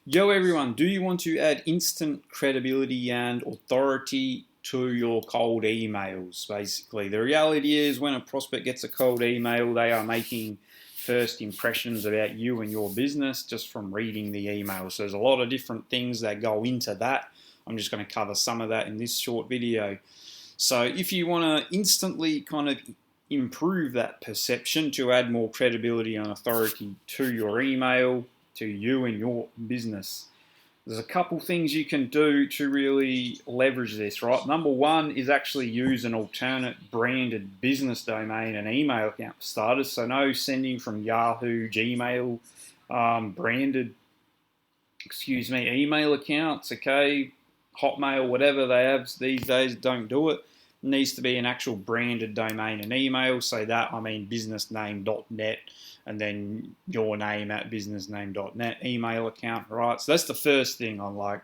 Yo everyone, do you want to add instant credibility and authority to your cold emails? Basically, the reality is when a prospect gets a cold email, they are making first impressions about you and your business just from reading the email. So there's a lot of different things that go into that. I'm just going to cover some of that in this short video. So if you want to instantly kind of improve that perception to add more credibility and authority to your email, to you and your business, there's a couple things you can do to really leverage this, right? Number one is actually use an alternate branded business domain and email account for starters. So no sending from Yahoo, Gmail, branded, email accounts, okay? Hotmail, whatever they have these days, don't do it. It needs to be an actual branded domain and email. So that I mean businessname.net and then your name at businessname.net email account, right? So that's the first thing I'm like,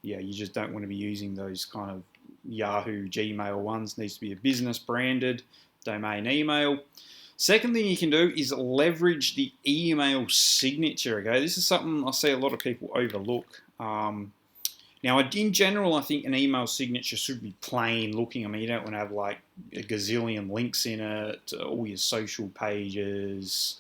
yeah, you just don't want to be using those kind of Yahoo, Gmail ones. It needs to be a business branded domain email. Second thing you can do is leverage the email signature. Okay, this is something I see a lot of people overlook. Now, in general, I think an email signature should be plain looking. I mean, you don't want to have like a gazillion links in it, all your social pages,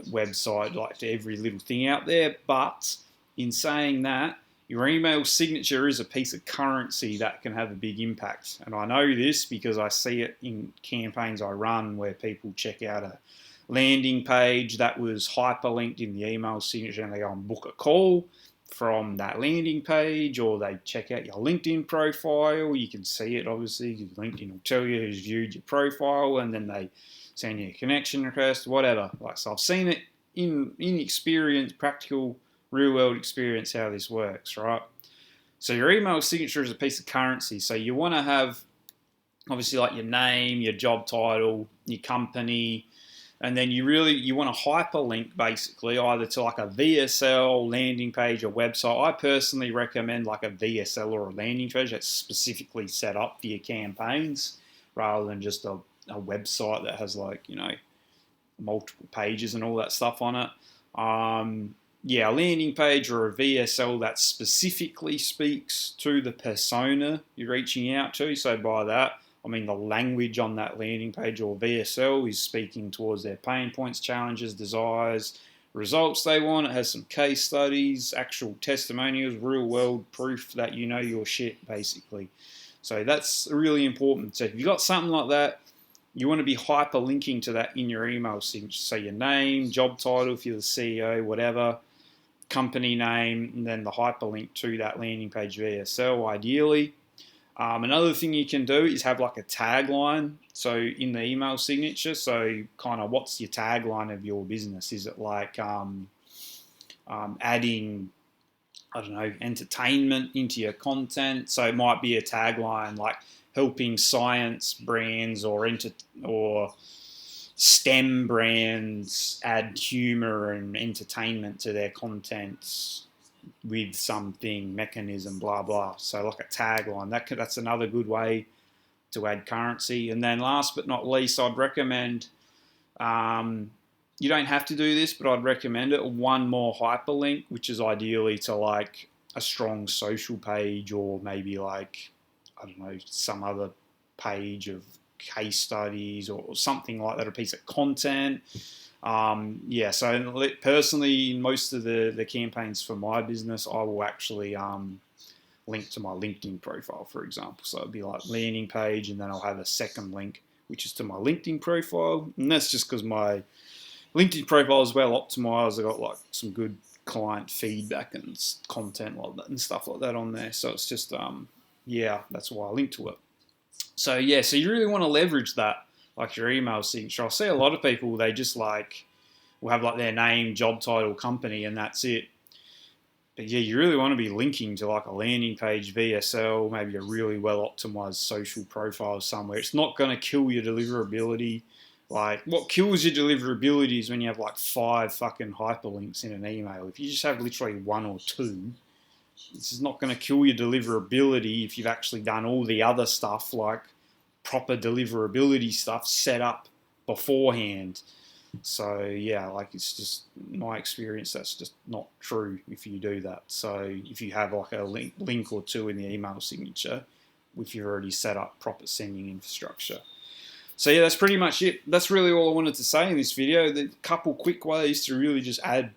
website, like to every little thing out there. But in saying that, your email signature is a piece of currency that can have a big impact. And I know this because I see it in campaigns I run where people check out a landing page that was hyperlinked in the email signature and they go and book a call from that landing page, or they check out your LinkedIn profile. You can see it, obviously. LinkedIn will tell you who's viewed your profile, and then they send you a connection request, whatever. Like, so I've seen it in experience, practical, real world experience, how this works, right? So your email signature is a piece of currency. So you want to have, obviously, like your name, your job title, your company, and then you want to hyperlink basically either to like a VSL landing page or website. I personally recommend like a VSL or a landing page that's specifically set up for your campaigns rather than just a website that has like, multiple pages and all that stuff on it. Yeah, a landing page or a VSL that specifically speaks to the persona you're reaching out to. So by that, I mean the language on that landing page or VSL is speaking towards their pain points, challenges, desires, results they want. It has some case studies, actual testimonials, real world proof that you know your shit, basically. So that's really important. So if you've got something like that, you want to be hyperlinking to that in your email signature. So your name, job title, if you're the CEO, whatever, company name, and then the hyperlink to that landing page VSL, ideally. Another thing you can do is have like a tagline. So in the email signature, so kind of what's your tagline of your business? Is it like adding, I don't know, entertainment into your content? So it might be a tagline like helping science brands or STEM brands add humor and entertainment to their content with something mechanism, blah blah. So like a tagline, that's another good way to add currency. And then last but not least, I'd recommend, you don't have to do this, but I'd recommend it, one more hyperlink, which is ideally to like a strong social page or maybe like, I don't know, some other page of case studies or something like that, a piece of content. Yeah, so personally, in most of the campaigns for my business, I will actually link to my LinkedIn profile, for example. So it'd be like landing page, and then I'll have a second link, which is to my LinkedIn profile. And that's just because my LinkedIn profile is well optimized. I've got like some good client feedback and content like that and stuff like that on there. So it's just, yeah, that's why I link to it. So yeah, so you really want to leverage that, like your email signature. I see a lot of people, they just like will have like their name, job title, company, and that's it. But yeah, you really want to be linking to like a landing page, VSL, maybe a really well optimized social profile somewhere. It's not going to kill your deliverability. Like, what kills your deliverability is when you have like 5 fucking hyperlinks in an email. If you just have literally 1 or 2, this is not going to kill your deliverability if you've actually done all the other stuff, like proper deliverability stuff set up beforehand. So yeah, like it's just my experience. That's just not true if you do that. So if you have like a link or two in the email signature, if you've already set up proper sending infrastructure. So yeah, that's pretty much it. That's really all I wanted to say in this video. The couple quick ways to really just add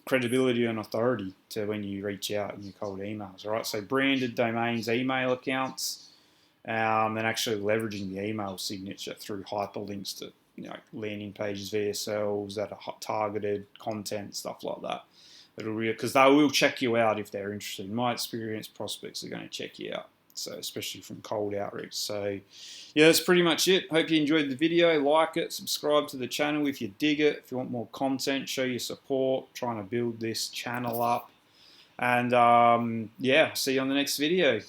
credibility and authority to when you reach out in your cold emails. All right, so branded domains, email accounts, and actually leveraging the email signature through hyperlinks to landing pages, VSLs that are targeted content, stuff like that. It'll because they will check you out if they're interested. In my experience, prospects are going to check you out. So especially from cold outreach. So yeah, that's pretty much it. Hope you enjoyed the video. Like it, subscribe to the channel if you dig it. If you want more content, show your support. Trying to build this channel up. And yeah, see you on the next video.